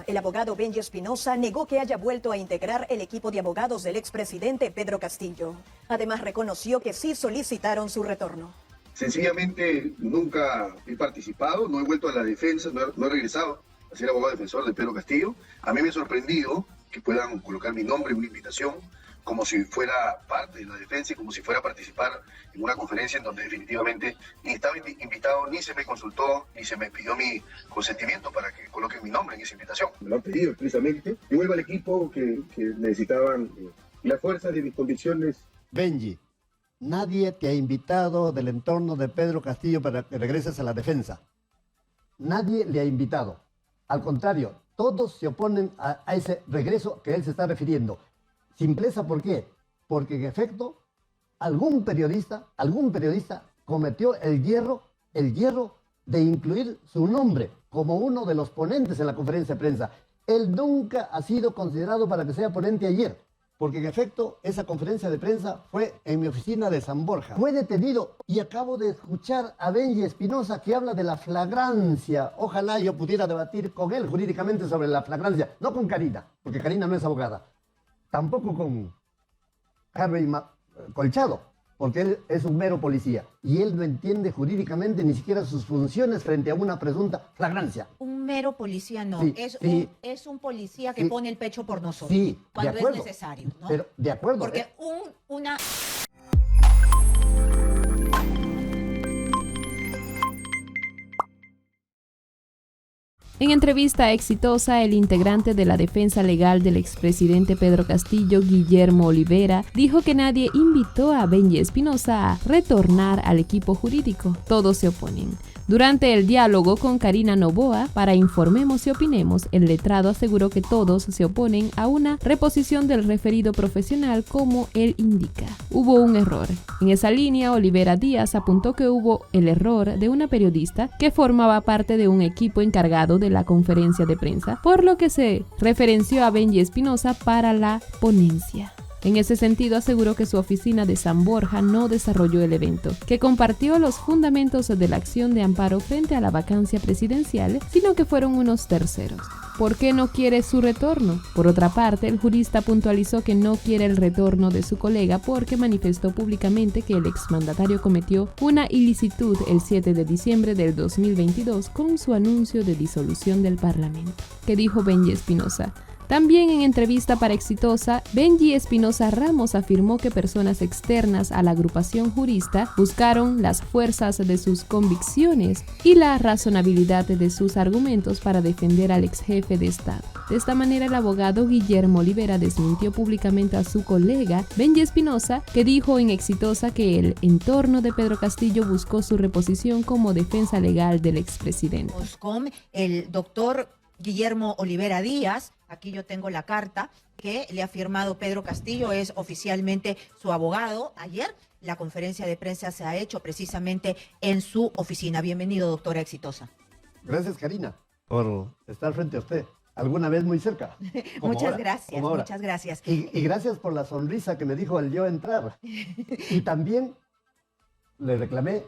El abogado Benji Espinosa negó que haya vuelto a integrar el equipo de abogados del expresidente Pedro Castillo. Además, reconoció que sí solicitaron su retorno. Sencillamente nunca he participado, no he vuelto a la defensa, no he regresado a ser abogado defensor de Pedro Castillo. A mí me ha sorprendido que puedan colocar mi nombre en una invitación como si fuera parte de la defensa y como si fuera a participar en una conferencia en donde definitivamente ni estaba invitado, ni se me consultó, ni se me pidió mi consentimiento para que coloquen mi nombre en esa invitación. Me lo han pedido expresamente. Y vuelvo al equipo que necesitaban la fuerza de mis convicciones. Benji, nadie te ha invitado del entorno de Pedro Castillo para que regreses a la defensa. Nadie le ha invitado. Al contrario, todos se oponen a ese regreso que él se está refiriendo. Simpleza, ¿por qué? Porque en efecto, algún periodista cometió el hierro de incluir su nombre como uno de los ponentes en la conferencia de prensa. Él nunca ha sido considerado para que sea ponente ayer, porque en efecto esa conferencia de prensa fue en mi oficina de San Borja. Fue detenido y acabo de escuchar a Benji Espinosa que habla de la flagrancia. Ojalá yo pudiera debatir con él jurídicamente sobre la flagrancia, no con Karina, porque Karina no es abogada. Tampoco con Harry Colchado, porque él es un mero policía y él no entiende jurídicamente ni siquiera sus funciones frente a una presunta flagrancia. Un mero policía no, Sí, es un policía que pone el pecho por nosotros sí, cuando de acuerdo, es necesario, ¿no? Pero, de acuerdo. Porque una... En entrevista exitosa, el integrante de la defensa legal del expresidente Pedro Castillo, Guillermo Olivera, dijo que nadie invitó a Benji Espinosa a retornar al equipo jurídico. Todos se oponen. Durante el diálogo con Karina Noboa para Informemos y Opinemos, el letrado aseguró que todos se oponen a una reposición del referido profesional como él indica. Hubo un error. En esa línea, Olivera Díaz apuntó que hubo el error de una periodista que formaba parte de un equipo encargado de la conferencia de prensa, por lo que se referenció a Benji Espinosa para la ponencia. En ese sentido, aseguró que su oficina de San Borja no desarrolló el evento, que compartió los fundamentos de la acción de amparo frente a la vacancia presidencial, sino que fueron unos terceros. ¿Por qué no quiere su retorno? Por otra parte, el jurista puntualizó que no quiere el retorno de su colega porque manifestó públicamente que el exmandatario cometió una ilicitud el 7 de diciembre del 2022 con su anuncio de disolución del Parlamento. ¿Qué dijo Benji Espinosa? También en entrevista para Exitosa, Benji Espinosa Ramos afirmó que personas externas a la agrupación jurista buscaron las fuerzas de sus convicciones y la razonabilidad de sus argumentos para defender al ex jefe de Estado. De esta manera, el abogado Guillermo Olivera desmintió públicamente a su colega Benji Espinosa, que dijo en Exitosa que el entorno de Pedro Castillo buscó su reposición como defensa legal del expresidente. Con el doctor Guillermo Olivera Díaz, aquí yo tengo la carta que le ha firmado Pedro Castillo, es oficialmente su abogado. Ayer la conferencia de prensa se ha hecho precisamente en su oficina. Bienvenido, doctora Exitosa. Gracias, Karina, por estar frente a usted. Alguna vez muy cerca. Muchas gracias, muchas gracias. Y gracias por la sonrisa que me dijo al yo entrar. Y también le reclamé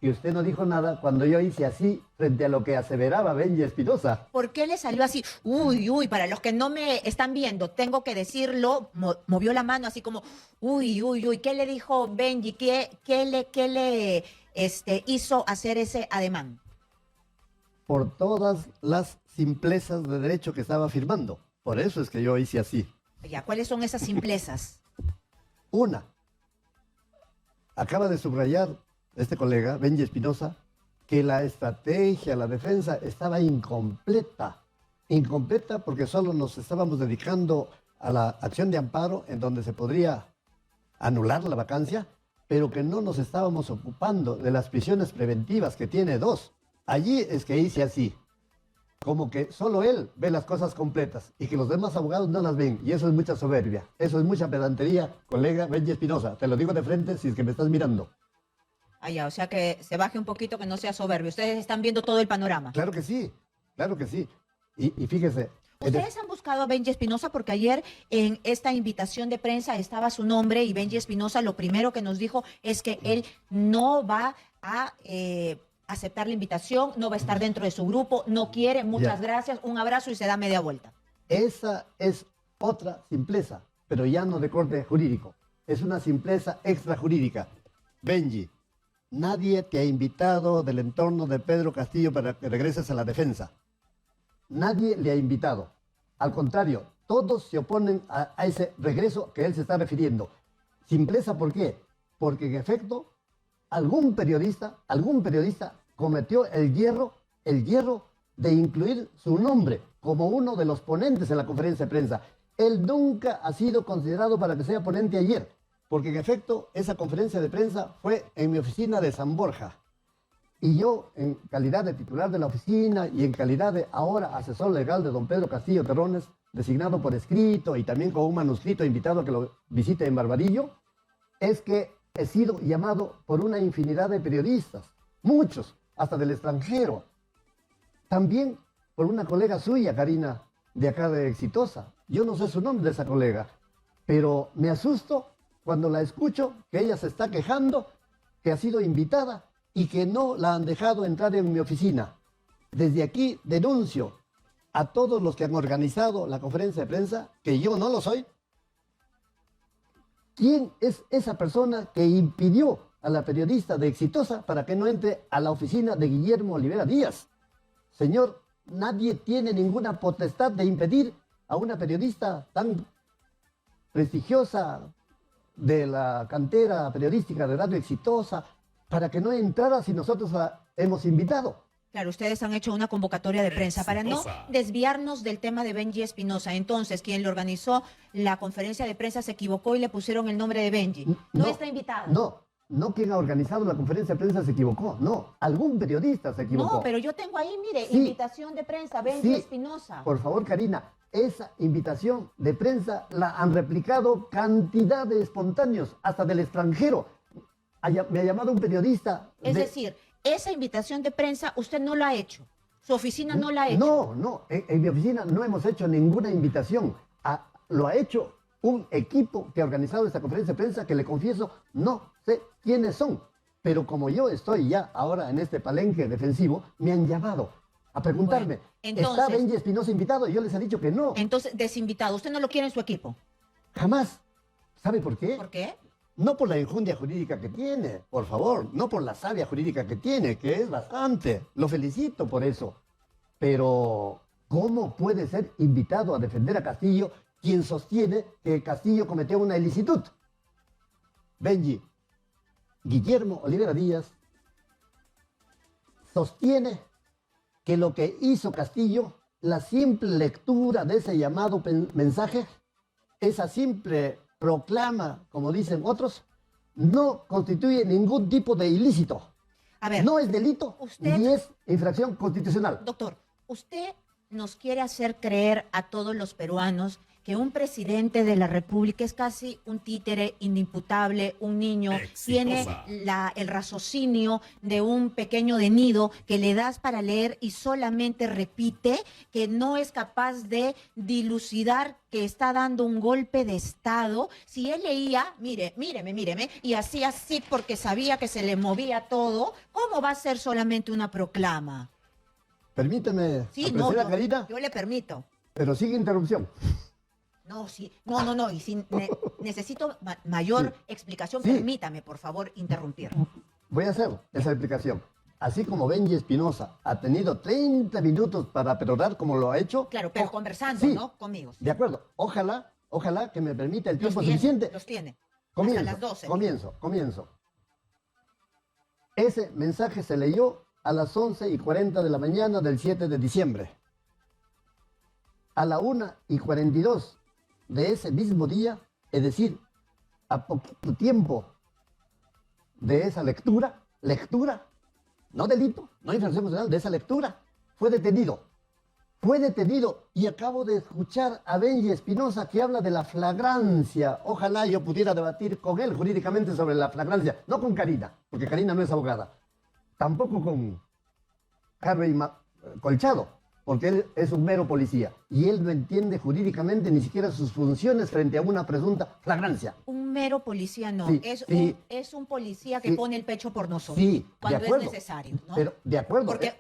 que usted no dijo nada cuando yo hice así frente a lo que aseveraba Benji Espinosa. ¿Por qué le salió así? Uy, para los que no me están viendo, tengo que decirlo, movió la mano así como, uy, ¿qué le dijo Benji? ¿Qué le hizo hacer ese ademán? Por todas las simplezas de derecho que estaba firmando. Por eso es que yo hice así. Ya, ¿cuáles son esas simplezas? Una, acaba de subrayar este colega, Benji Espinosa, que la estrategia, la defensa estaba incompleta. Incompleta porque solo nos estábamos dedicando a la acción de amparo en donde se podría anular la vacancia, pero que no nos estábamos ocupando de las prisiones preventivas, que tiene 2. Allí es que hice así, como que solo él ve las cosas completas y que los demás abogados no las ven. Y eso es mucha soberbia, eso es mucha pedantería, colega Benji Espinosa. Te lo digo de frente si es que me estás mirando. Ah, ya, o sea que se baje un poquito, que no sea soberbio. Ustedes están viendo todo el panorama. Claro que sí, claro que sí. Y fíjese. Ustedes han buscado a Benji Espinosa porque ayer en esta invitación de prensa estaba su nombre y Benji Espinosa lo primero que nos dijo es que él no va a aceptar la invitación, no va a estar dentro de su grupo, no quiere, muchas gracias, un abrazo y se da media vuelta. Esa es otra simpleza, pero ya no de corte jurídico. Es una simpleza extrajurídica. Benji, nadie te ha invitado del entorno de Pedro Castillo para que regreses a la defensa. Nadie le ha invitado. Al contrario, todos se oponen a ese regreso que él se está refiriendo. Simpleza, ¿por qué? Porque en efecto, algún periodista cometió el hierro de incluir su nombre como uno de los ponentes en la conferencia de prensa. Él nunca ha sido considerado para que sea ponente ayer, porque en efecto esa conferencia de prensa fue en mi oficina de San Borja. Y yo, en calidad de titular de la oficina y en calidad de ahora asesor legal de don Pedro Castillo Terrones, designado por escrito y también con un manuscrito invitado a que lo visite en Barbadillo, es que he sido llamado por una infinidad de periodistas, muchos, hasta del extranjero. También por una colega suya, Karina, de acá de Exitosa. Yo no sé su nombre de esa colega, pero me asusto cuando la escucho que ella se está quejando que ha sido invitada y que no la han dejado entrar en mi oficina. Desde aquí denuncio a todos los que han organizado la conferencia de prensa, que yo no lo soy. ¿Quién es esa persona que impidió a la periodista de Exitosa para que no entre a la oficina de Guillermo Olivera Díaz? Señor, nadie tiene ninguna potestad de impedir a una periodista tan prestigiosa de la cantera periodística de Radio Exitosa para que no entrara si nosotros la hemos invitado. Claro, ustedes han hecho una convocatoria de prensa para no desviarnos del tema de Benji Espinosa. Entonces, quien le organizó la conferencia de prensa se equivocó y le pusieron el nombre de Benji. No está invitado. No quien ha organizado la conferencia de prensa se equivocó, no. Algún periodista se equivocó. No, pero yo tengo ahí, mire, Sí. invitación de prensa, Benji Sí. Espinosa. Por favor, Karina, esa invitación de prensa la han replicado cantidad de espontáneos, hasta del extranjero. Me ha llamado un periodista. Es decir, esa invitación de prensa usted no la ha hecho. Su oficina no la ha hecho. No, en mi oficina no hemos hecho ninguna invitación. Lo ha hecho un equipo que ha organizado esta conferencia de prensa que le confieso, no sé quiénes son. Pero como yo estoy ya ahora en este palenque defensivo, me han llamado a preguntarme, Bueno, entonces, ¿está Benji Espinosa invitado? Y yo les he dicho que no. Entonces, desinvitado. ¿Usted no lo quiere en su equipo? Jamás. ¿Sabe por qué? ¿Por qué? No por la enjundia jurídica que tiene, por favor, no por la savia jurídica que tiene, que es bastante. Lo felicito por eso. Pero, ¿cómo puede ser invitado a defender a Castillo quien sostiene que Castillo cometió una ilicitud? Benji, Guillermo Olivera Díaz sostiene que lo que hizo Castillo, la simple lectura de ese llamado mensaje, esa simple proclama, como dicen otros, no constituye ningún tipo de ilícito. A ver, No es delito ni es infracción constitucional. doctor, usted nos quiere hacer creer a todos los peruanos que un presidente de la República es casi un títere inimputable, un niño, tiene el raciocinio de un pequeño de nido que le das para leer y solamente repite, que no es capaz de dilucidar que está dando un golpe de Estado. Si él leía, míreme, y hacía así porque sabía que se le movía todo, ¿cómo va a ser solamente una proclama? Permíteme, Sí, apreciada Karina, yo le permito. pero sigue interrupción. No, sí, no, y si necesito mayor explicación, Sí. permítame, por favor, interrumpir. Voy a hacer esa explicación. Así como Benji Espinosa ha tenido 30 minutos para perorar como lo ha hecho. Claro, pero conversando, sí, ¿no? Conmigo. De acuerdo. Ojalá que me permita el Los tiempo tiene, suficiente. los tiene. Comienzo, Hasta las 12. comienzo. Ese mensaje se leyó a las 11:40 de la mañana del 7 de diciembre. A la 1:42 de ese mismo día, es decir, a poquito tiempo de esa lectura, no delito, no infracción constitucional, de esa lectura, fue detenido. Y acabo de escuchar a Benji Espinosa que habla de la flagrancia. Ojalá yo pudiera debatir con él jurídicamente sobre la flagrancia. No con Karina, porque Karina no es abogada. Tampoco con Harvey Colchado, porque él es un mero policía y él no entiende jurídicamente ni siquiera sus funciones frente a una presunta flagrancia. Un mero policía no, Sí, sí. es un policía que Sí. pone el pecho por nosotros Sí, cuando de acuerdo, es necesario, ¿no? Pero, de acuerdo. Porque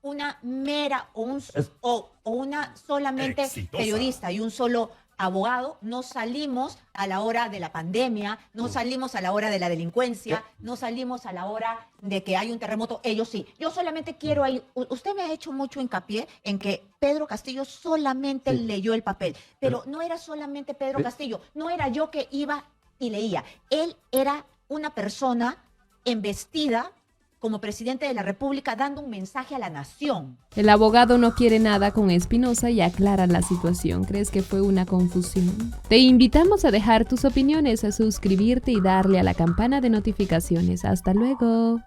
una mera o una solamente Exitosa. periodista y un solo abogado, no salimos a la hora de la pandemia, no salimos a la hora de la delincuencia, no salimos a la hora de que hay un terremoto, ellos sí. Yo solamente quiero ahí, usted me ha hecho mucho hincapié en que Pedro Castillo solamente Sí. leyó el papel, pero no era solamente Pedro Castillo, no era yo que iba y leía, él era una persona embestida como presidente de la República dando un mensaje a la nación. El abogado no quiere nada con Espinosa y aclara la situación. ¿Crees que fue una confusión? Te invitamos a dejar tus opiniones, a suscribirte y darle a la campana de notificaciones. Hasta luego.